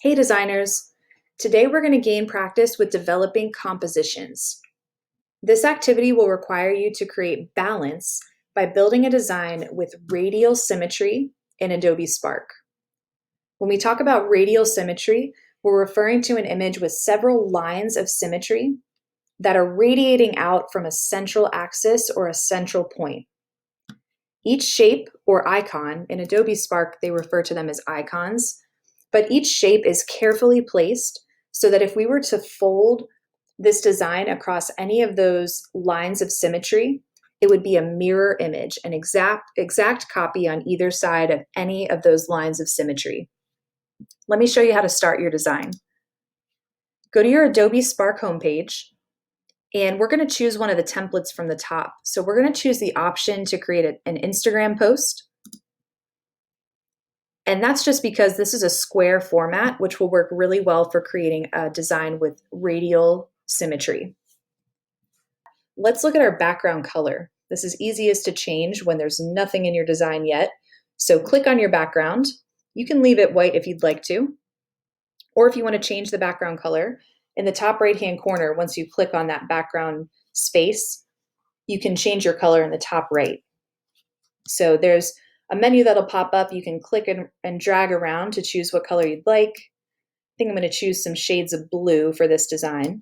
Hey designers! Today we're going to gain practice with developing compositions. This activity will require you to create balance by building a design with radial symmetry in Adobe Spark. When we talk about radial symmetry, we're referring to an image with several lines of symmetry that are radiating out from a central axis or a central point. Each shape or icon, in Adobe Spark they refer to them as icons, but each shape is carefully placed so that if we were to fold this design across any of those lines of symmetry, it would be a mirror image, an exact copy on either side of any of those lines of symmetry. Let me show you how to start your design. Go to your Adobe Spark homepage, and we're going to choose one of the templates from the top. So we're going to choose the option to create an Instagram post. And that's just because this is a square format, which will work really well for creating a design with radial symmetry. Let's look at our background color. This is easiest to change when there's nothing in your design yet. So click on your background. You can leave it white if you'd like to. Or if you want to change the background color, in the top right-hand corner, once you click on that background space, you can change your color in the top right. So there's a menu that'll pop up. You can click and drag around to choose what color you'd like. I think I'm going to choose some shades of blue for this design.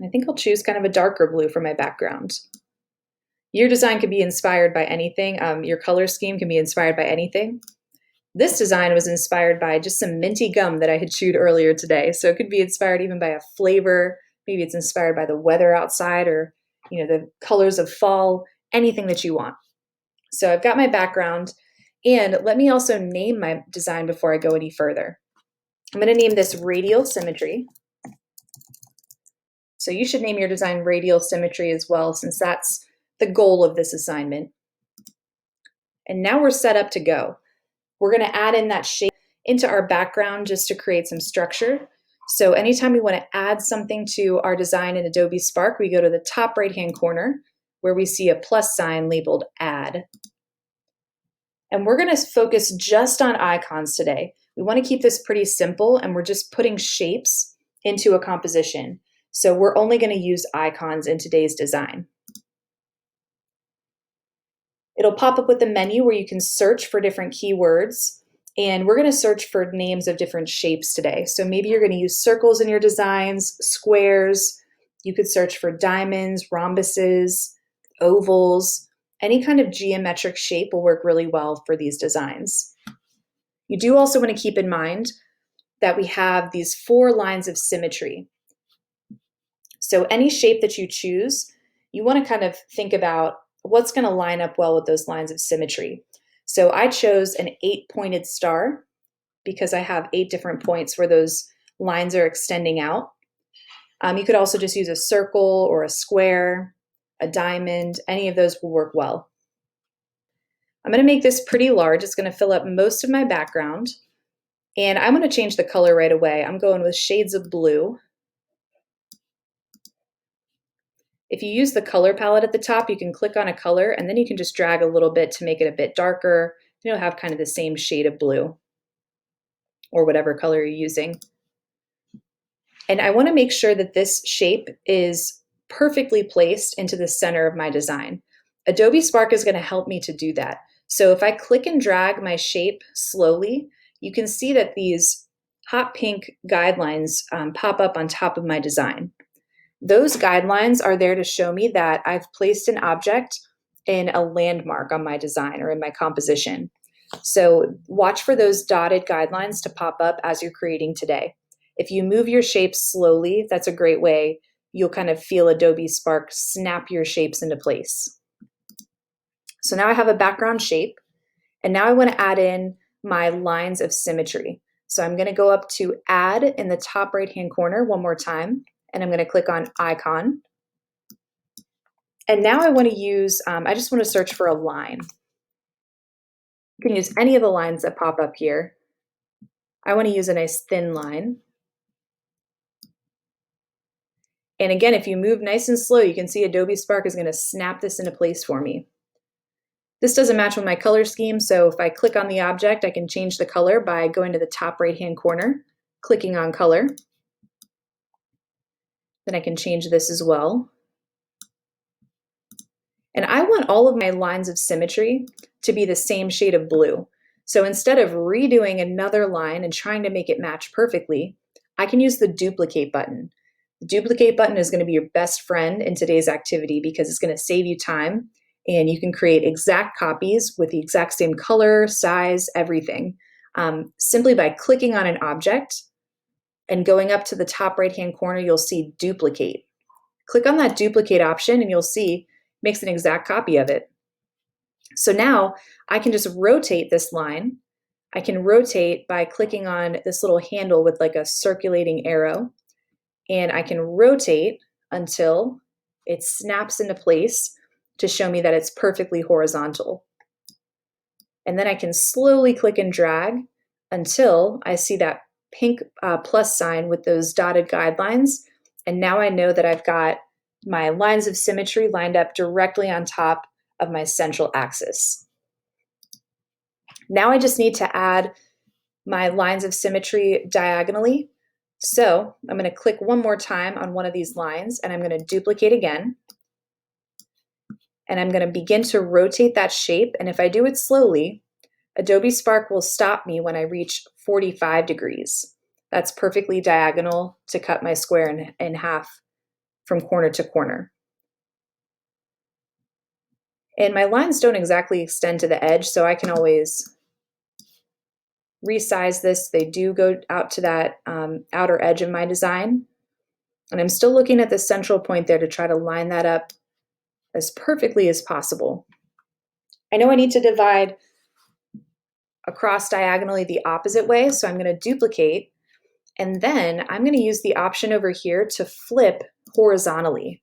I think I'll choose kind of a darker blue for my background. Your design could be inspired by anything. Your color scheme can be inspired by anything. This design was inspired by just some minty gum that I had chewed earlier today. So it could be inspired even by a flavor. Maybe it's inspired by the weather outside or, the colors of fall, anything that you want. So I've got my background, and let me also name my design before I go any further. I'm going to name this Radial Symmetry. So you should name your design Radial Symmetry as well, since that's the goal of this assignment. And now we're set up to go. We're going to add in that shape into our background just to create some structure. So anytime we want to add something to our design in Adobe Spark, we go to the top right-hand corner where we see a plus sign labeled Add. And we're going to focus just on icons today. We want to keep this pretty simple, and we're just putting shapes into a composition. So we're only going to use icons in today's design. It'll pop up with a menu where you can search for different keywords, and we're going to search for names of different shapes today. So maybe you're going to use circles in your designs, squares. You could search for diamonds, rhombuses, ovals. Any kind of geometric shape will work really well for these designs. You do also want to keep in mind that we have these 4 lines of symmetry. So any shape that you choose, you want to kind of think about what's going to line up well with those lines of symmetry. So I chose an 8-pointed star because I have 8 different points where those lines are extending out. You could also just use a circle or a square, a diamond. Any of those will work well. I'm going to make this pretty large. It's going to fill up most of my background. And I'm going to change the color right away. I'm going with shades of blue. If you use the color palette at the top, you can click on a color and then you can just drag a little bit to make it a bit darker. You'll have kind of the same shade of blue or whatever color you're using. And I want to make sure that this shape is perfectly placed into the center of my design. Adobe Spark is going to help me to do that. So if I click and drag my shape slowly, you can see that these hot pink guidelines pop up on top of my design. Those guidelines are there to show me that I've placed an object in a landmark on my design or in my composition. So watch for those dotted guidelines to pop up as you're creating today. If you move your shapes slowly, that's a great way. You'll kind of feel Adobe Spark snap your shapes into place. So now I have a background shape, and now I want to add in my lines of symmetry. So I'm going to go up to Add in the top right-hand corner one more time, and I'm going to click on Icon. And now I want to use, I just want to search for a line. You can use any of the lines that pop up here. I want to use a nice thin line. And again, if you move nice and slow, you can see Adobe Spark is going to snap this into place for me. This doesn't match with my color scheme, so if I click on the object, I can change the color by going to the top right-hand corner, clicking on color. Then I can change this as well. And I want all of my lines of symmetry to be the same shade of blue. So instead of redoing another line and trying to make it match perfectly, I can use the duplicate button. The duplicate button is going to be your best friend in today's activity because it's going to save you time, and you can create exact copies with the exact same color, size, everything, simply by clicking on an object and going up to the top right-hand corner, you'll see duplicate. Click on that duplicate option and you'll see it makes an exact copy of it. So now I can just rotate this line. I can rotate by clicking on this little handle with like a circulating arrow, and I can rotate until it snaps into place to show me that it's perfectly horizontal. And then I can slowly click and drag until I see that pink plus sign with those dotted guidelines. And now I know that I've got my lines of symmetry lined up directly on top of my central axis. Now I just need to add my lines of symmetry diagonally. So I'm going to click one more time on one of these lines, and I'm going to duplicate again. And I'm going to begin to rotate that shape. And if I do it slowly, Adobe Spark will stop me when I reach 45 degrees. That's perfectly diagonal to cut my square in half from corner to corner. And my lines don't exactly extend to the edge, so I can always resize this. They do go out to that outer edge of my design. And I'm still looking at the central point there to try to line that up as perfectly as possible. I know I need to divide across diagonally the opposite way, so I'm going to duplicate, and then I'm going to use the option over here to flip horizontally.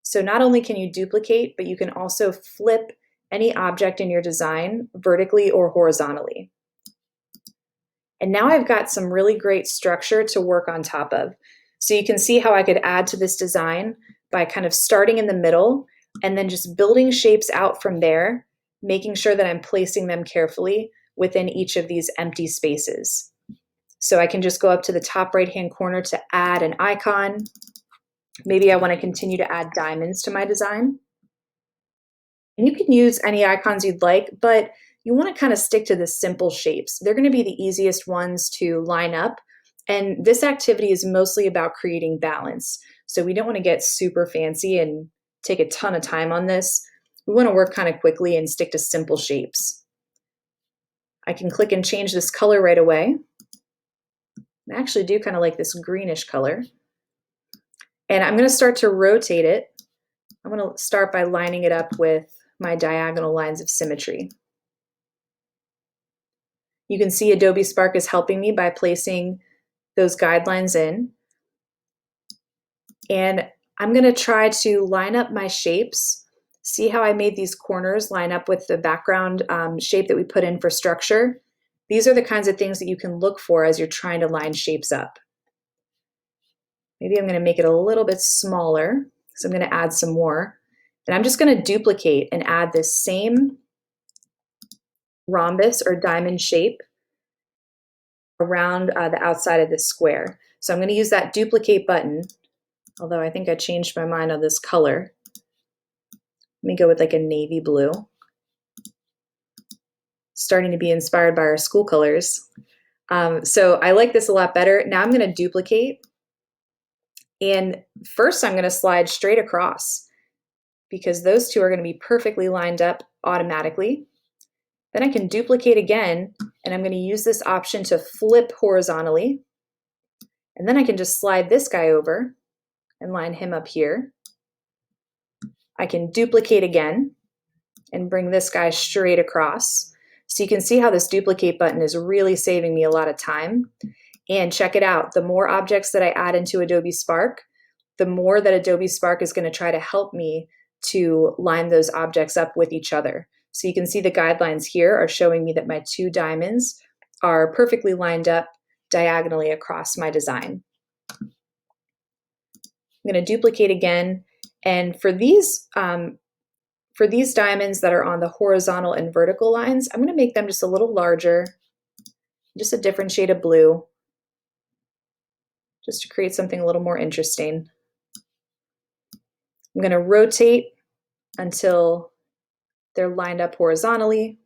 So not only can you duplicate, but you can also flip any object in your design vertically or horizontally. And now I've got some really great structure to work on top of. So you can see how I could add to this design by kind of starting in the middle and then just building shapes out from there, making sure that I'm placing them carefully within each of these empty spaces. So I can just go up to the top right-hand corner to add an icon. Maybe I want to continue to add diamonds to my design. And you can use any icons you'd like, but you want to kind of stick to the simple shapes. They're going to be the easiest ones to line up. And this activity is mostly about creating balance. So we don't want to get super fancy and take a ton of time on this. We want to work kind of quickly and stick to simple shapes. I can click and change this color right away. I actually do kind of like this greenish color. And I'm going to start to rotate it. I'm going to start by lining it up with my diagonal lines of symmetry. You can see Adobe Spark is helping me by placing those guidelines in. And I'm going to try to line up my shapes. See how I made these corners line up with the background shape that we put in for structure? These are the kinds of things that you can look for as you're trying to line shapes up. Maybe I'm going to make it a little bit smaller, so I'm going to add some more. And I'm just going to duplicate and add this same rhombus or diamond shape around the outside of this square. So I'm going to use that duplicate button, although I think I changed my mind on this color. Let me go with like a navy blue. Starting to be inspired by our school colors. So I like this a lot better. Now I'm going to duplicate. And first I'm going to slide straight across because those two are going to be perfectly lined up automatically. Then I can duplicate again, and I'm going to use this option to flip horizontally. And then I can just slide this guy over and line him up here. I can duplicate again and bring this guy straight across. So you can see how this duplicate button is really saving me a lot of time. And check it out, the more objects that I add into Adobe Spark, the more that Adobe Spark is going to try to help me to line those objects up with each other. So you can see the guidelines here are showing me that my two diamonds are perfectly lined up diagonally across my design. I'm going to duplicate again. And for these For these diamonds that are on the horizontal and vertical lines, I'm going to make them just a little larger, just a different shade of blue, just to create something a little more interesting. I'm going to rotate until they're lined up horizontally.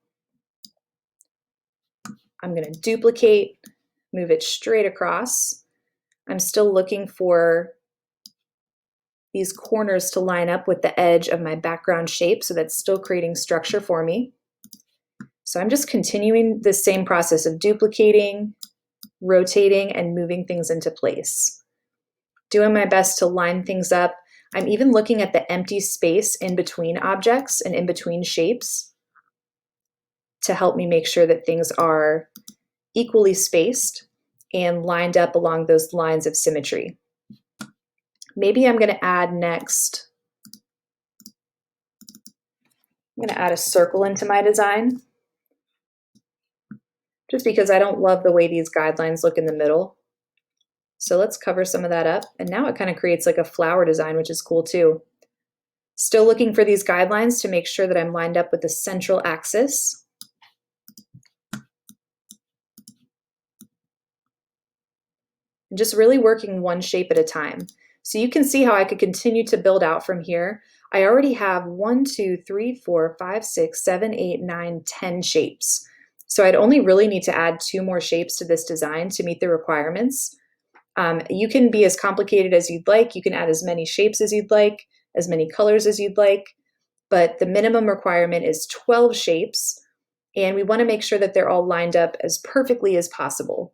I'm going to duplicate, move it straight across. I'm still looking for these corners to line up with the edge of my background shape, so that's still creating structure for me. So I'm just continuing the same process of duplicating, rotating, and moving things into place. Doing my best to line things up. I'm even looking at the empty space in between objects and in between shapes to help me make sure that things are equally spaced and lined up along those lines of symmetry. Maybe I'm going to add next, I'm going to add a circle into my design, just because I don't love the way these guidelines look in the middle. So let's cover some of that up. And now it kind of creates like a flower design, which is cool too. Still looking for these guidelines to make sure that I'm lined up with the central axis. And just really working one shape at a time. So you can see how I could continue to build out from here. I already have 1, 2, 3, 4, 5, 6, 7, 8, 9, 10 shapes. So I'd only really need to add 2 more shapes to this design to meet the requirements. You can be as complicated as you'd like. You can add as many shapes as you'd like, as many colors as you'd like, but the minimum requirement is 12 shapes, and we want to make sure that they're all lined up as perfectly as possible.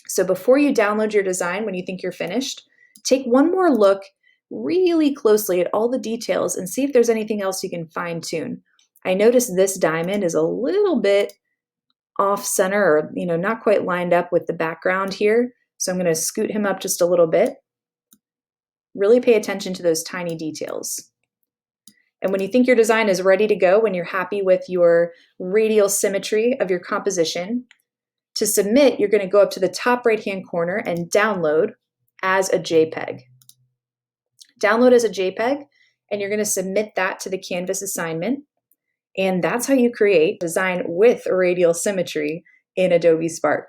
So before you download your design, when you think you're finished, take one more look really closely at all the details and see if there's anything else you can fine tune. I noticed this diamond is a little bit off center, or not quite lined up with the background here. So I'm going to scoot him up just a little bit. Really pay attention to those tiny details. And when you think your design is ready to go, when you're happy with your radial symmetry of your composition, to submit, you're going to go up to the top right-hand corner and download as a JPEG. Download as a JPEG, and you're going to submit that to the Canvas assignment. And that's how you create design with radial symmetry in Adobe Spark.